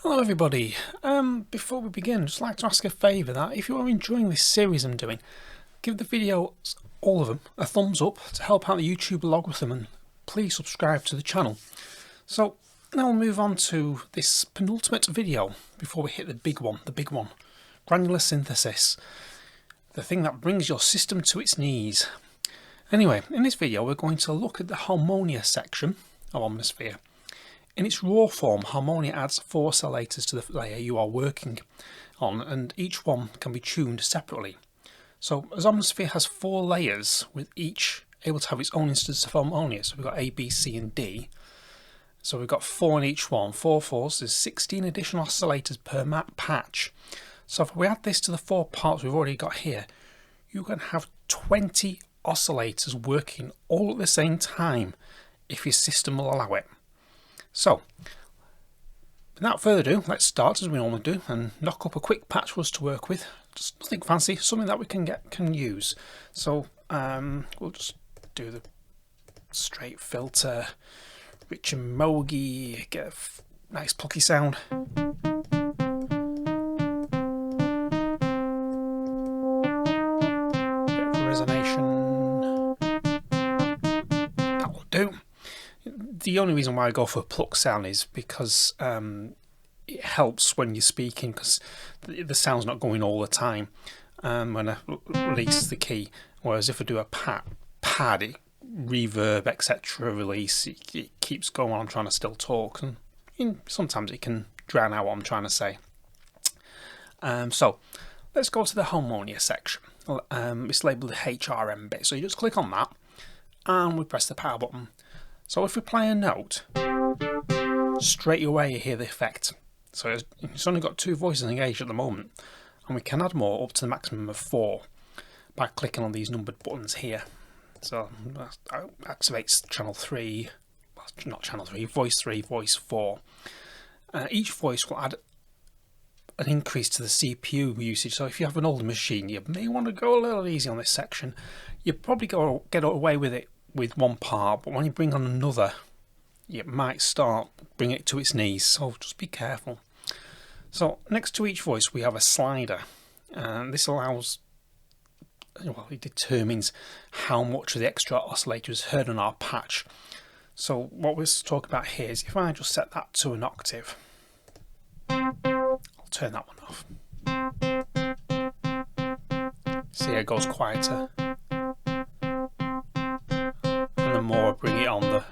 Hello everybody. Before we begin, I'd just like to ask a favour that if you are enjoying this series I'm doing, give the videos, all of them, a thumbs up to help out the YouTube algorithm, and please subscribe to the channel. So now we'll move on to this penultimate video before we hit the big one, granular synthesis, the thing that brings your system to its knees. Anyway, in this video we're going to look at the Harmonia section of Omnisphere. In its raw form, Harmonia adds 4 oscillators to the layer you are working on, and each one can be tuned separately. So as Omnisphere has 4 layers, with each able to have its own instance of Harmonia, so we've got A, B, C and D. So we've got 4 in each one, 4 4s, there's 16 additional oscillators per map patch. So if we add this to the 4 parts we've already got here, you can have 20 oscillators working all at the same time if your system will allow it. So, without further ado, let's start as we normally do and knock up a quick patch for us to work with. Just nothing fancy, something that we can use. So we'll just do the straight filter, rich and mogy, get a nice plucky sound. Bit of resonation. That will do. The only reason why I go for a pluck sound is because it helps when you're speaking, because the sound's not going all the time when I release the key, whereas if I do a pad, reverb, etc. release, it keeps going on. I'm trying to still talk, and sometimes it can drown out what I'm trying to say. So let's go to the Harmonia section. It's labelled the HRM bit, so you just click on that and we press the power button. So if we play a note, straight away you hear the effect. So it's only got 2 voices engaged at the moment, and we can add more up to the maximum of 4 by clicking on these numbered buttons here. So that activates channel 3, well, not channel 3, voice 3, voice 4. Each voice will add an increase to the CPU usage. So if you have an older machine, you may want to go a little easy on this section. You probably get away with it with one part, but when you bring on another, you might start bringing it to its knees, so just be careful. So next to each voice we have a slider, and this allows, well, it determines how much of the extra oscillator is heard on our patch. So what we're talking about here is if I just set that to an octave, I'll turn that one off. See, it goes quieter. The more I bring it on,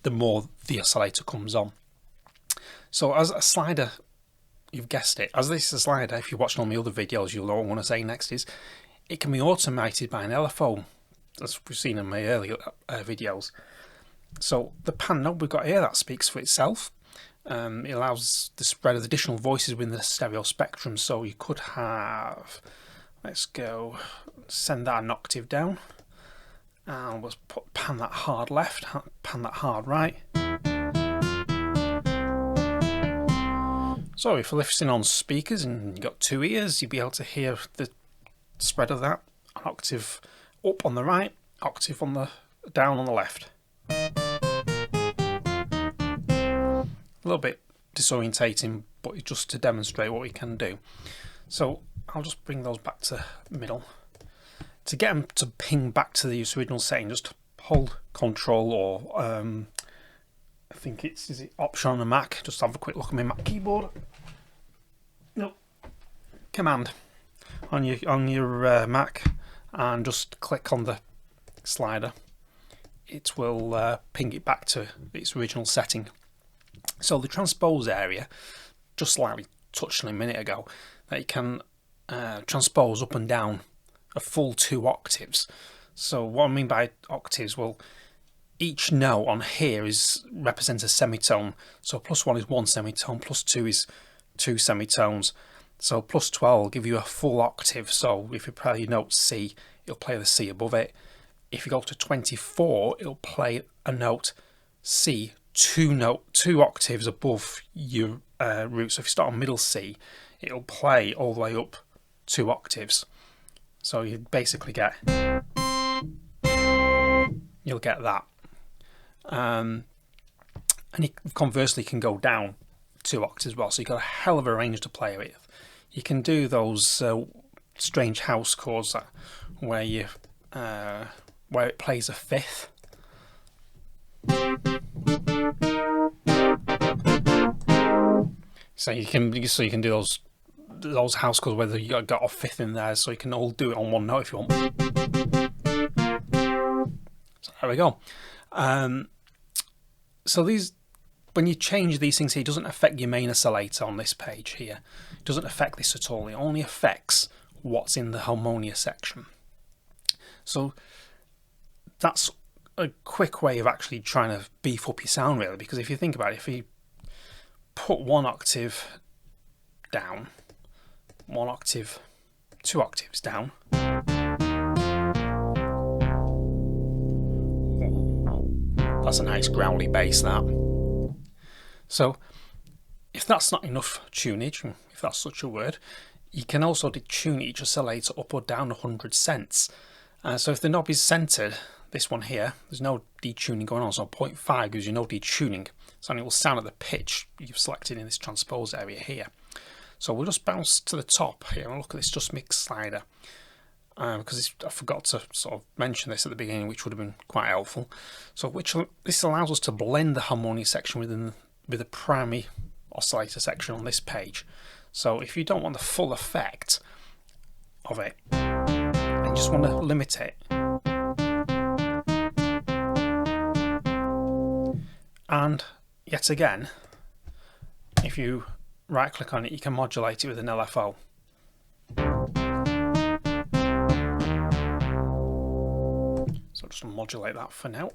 the more the oscillator comes on. So as a slider, you've guessed it, as this is a slider, if you're watching all my other videos, you'll know what I want to say next is, it can be automated by an LFO, as we've seen in my earlier videos. So the pan knob we've got here, that speaks for itself. It allows the spread of additional voices within the stereo spectrum, so you could have, let's go, send that an octave down. And we'll pan that hard left, pan that hard right. So if you're listening on speakers and you've got 2 ears, you'll be able to hear the spread of that. An octave up on the right, octave on the down on the left. A little bit disorientating, but just to demonstrate what we can do. So I'll just bring those back to middle. To get them to ping back to the original setting, just hold Control or I think is it Option on the Mac. Just have a quick look at my Mac keyboard. No, Command on your Mac, and just click on the slider. It will ping it back to its original setting. So the transpose area, just slightly touched on a minute ago, that you can transpose up and down a full 2 octaves. So what I mean by octaves, well, each note on here represents a semitone. So +1 is 1 semitone, +2 is 2 semitones. So +12 will give you a full octave. So if you play note C, it'll play the C above it. If you go to 24, it'll play a note C 2 octaves above your root. So if you start on middle C, it'll play all the way up 2 octaves. So you basically you'll get that. And it conversely can go down 2 octaves as well, so you've got a hell of a range to play with. You can do those strange house chords where you where it plays a fifth. So you can do those house chords where you got a fifth in there, so you can all do it on one note if you want. So there we go. So these, when you change these things here, it doesn't affect your main oscillator on this page here. It doesn't affect this at all. It only affects what's in the Harmonia section. So that's a quick way of actually trying to beef up your sound, really, because if you think about it, if you put 1 octave down, 1 octave, 2 octaves down, that's a nice growly bass, that. So if that's not enough tunage, if that's such a word, you can also detune each oscillator up or down 100 cents. So if the knob is centered, this one here, there's no detuning going on, so 0.5 gives you no detuning, so it will sound at the pitch you've selected in this transpose area here. So we'll just bounce to the top here and look at this just mix slider, because I forgot to sort of mention this at the beginning, which would have been quite helpful. So this allows us to blend the Harmonia section with the primary oscillator section on this page. So if you don't want the full effect of it and just want to limit it, and yet again, if you right click on it, you can modulate it with an LFO. So just modulate that for now.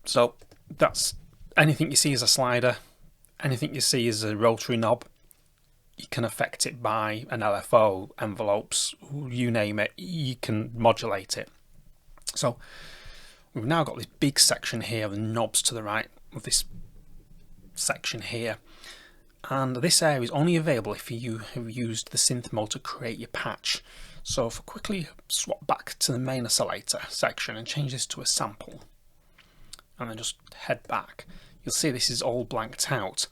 So that's anything you see as a slider, anything you see as a rotary knob, you can affect it by an LFO, envelopes, you name it, you can modulate it. So we've now got this big section here of the knobs to the right of this section here, and this area is only available if you have used the synth mode to create your patch. So if I quickly swap back to the main oscillator section and change this to a sample, and then just head back, you'll see this is all blanked out,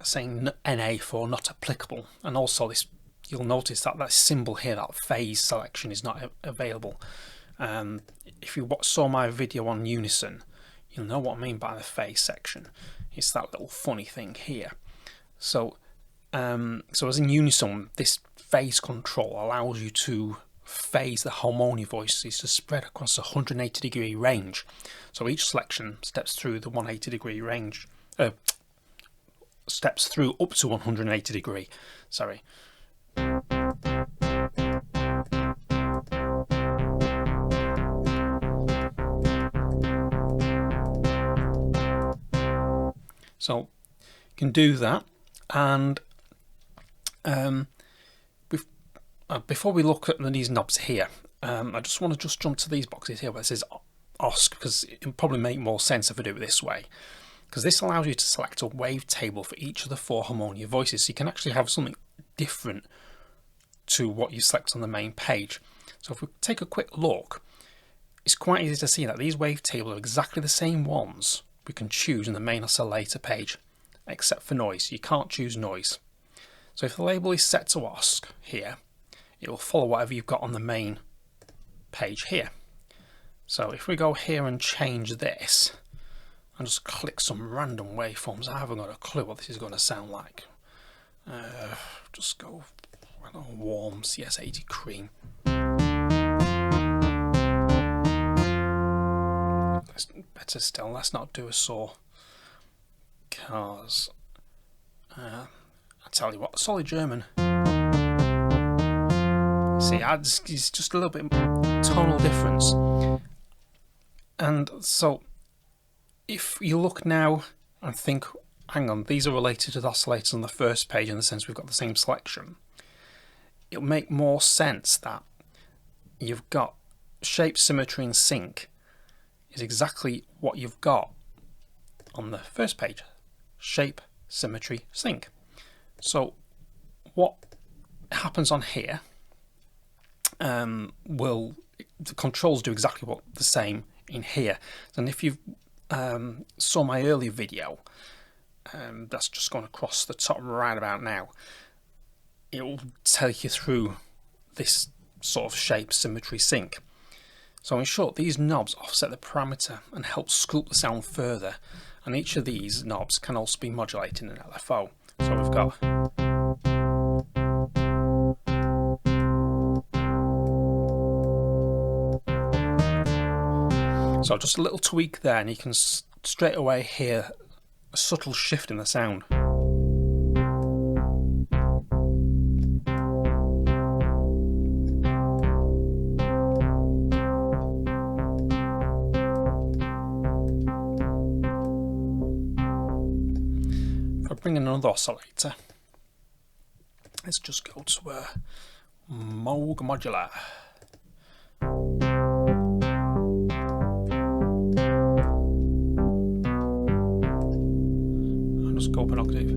saying NA for not applicable, and also this, you'll notice that that symbol here, that phase selection, is not available. If you saw my video on unison, you'll know what I mean by the phase section. It's that little funny thing here. So as in unison, this phase control allows you to phase the Harmonia voices to spread across a 180-degree range. So each selection steps through the 180-degree range, steps through up to 180 degree. Sorry. So you can do that, and before we look at these knobs here, I just want to jump to these boxes here where it says OSC, because it will probably make more sense if I do it this way, because this allows you to select a wave table for each of the 4 Harmonia voices, so you can actually have something different to what you select on the main page. So if we take a quick look, it's quite easy to see that these wave tables are exactly the same ones we can choose in the main oscillator page, except for noise. You can't choose noise. So if the label is set to OSC here, it will follow whatever you've got on the main page here. So if we go here and change this and just click some random waveforms, I haven't got a clue what this is going to sound like. Just go warm CS80 cream. Better still, let's not do a saw, because I tell you what, solid German. See, it's just a little bit tonal difference. And so if you look now and think, hang on, these are related to the oscillators on the first page in the sense we've got the same selection, it'll make more sense that you've got shape, symmetry and sync is exactly what you've got on the first page. Shape, symmetry, sync. So what happens on here, the controls do exactly what the same in here. And if you saw my earlier video, that's just gone across the top right about now, it will take you through this sort of shape symmetry sync. So in short, these knobs offset the parameter and help sculpt the sound further, and each of these knobs can also be modulated in an LFO. So we've got just a little tweak there, and you can straight away hear a subtle shift in the sound. If I bring in another oscillator, let's just go to a Moog modular. I'll just go up an octave.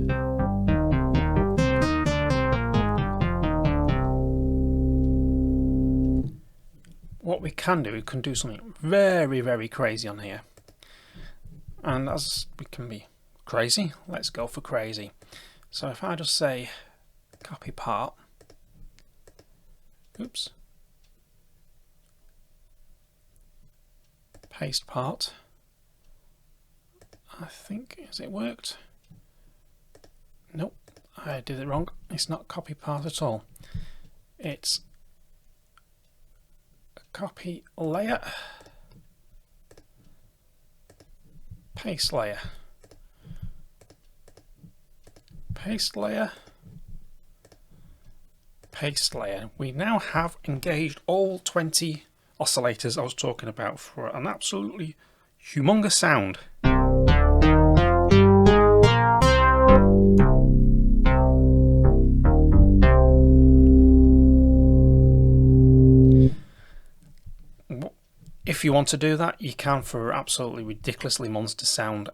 What we can do something very, very crazy on here. And as we can be crazy, let's go for crazy. So if I just say copy part, oops, paste part, I think, has it worked? Nope, I did it wrong. It's not copy part at all. It's a copy layer, paste layer, paste layer, paste layer. We now have engaged all 20 oscillators I was talking about for an absolutely humongous sound. If you want to do that, you can for absolutely ridiculously monster sound.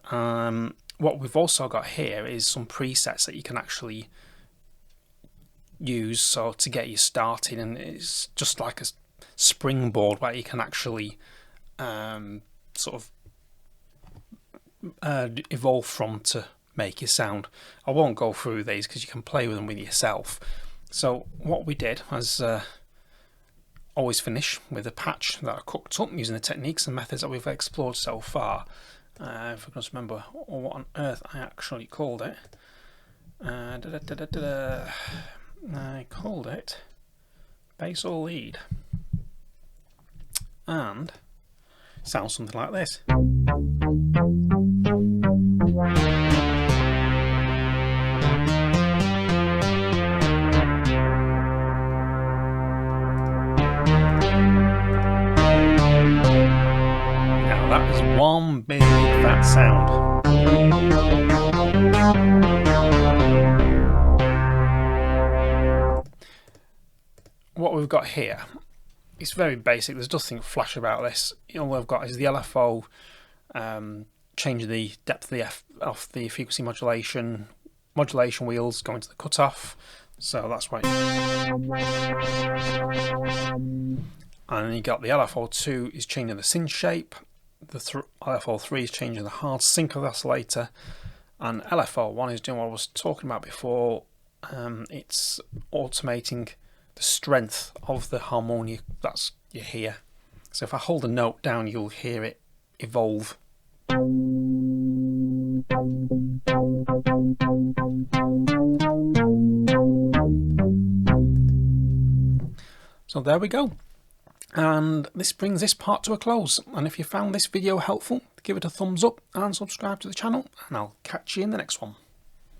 What we've also got here is some presets that you can actually use so to get you started, and it's just like a springboard where you can actually sort of evolve from to make your sound. I won't go through these because you can play with them with yourself. So what we did was always finish with a patch that I cooked up using the techniques and methods that we've explored so far. If I can just remember what on earth I actually called it. I called it bass or lead, and it sounds something like this. Now that is one big fat sound. What we've got here is very basic. There's nothing flash about this. All we've got is the LFO, change the depth of the frequency modulation wheels going to the cutoff. So that's why. And then you got the LFO2 is changing the synth shape. The LFO3 is changing the hard sync of the oscillator, and LFO1 is doing what I was talking about before. It's automating the strength of the harmonia that's you hear. So if I hold a note down, you'll hear it evolve. So there we go. And this brings this part to a close. And if you found this video helpful, give it a thumbs up and subscribe to the channel, and I'll catch you in the next one.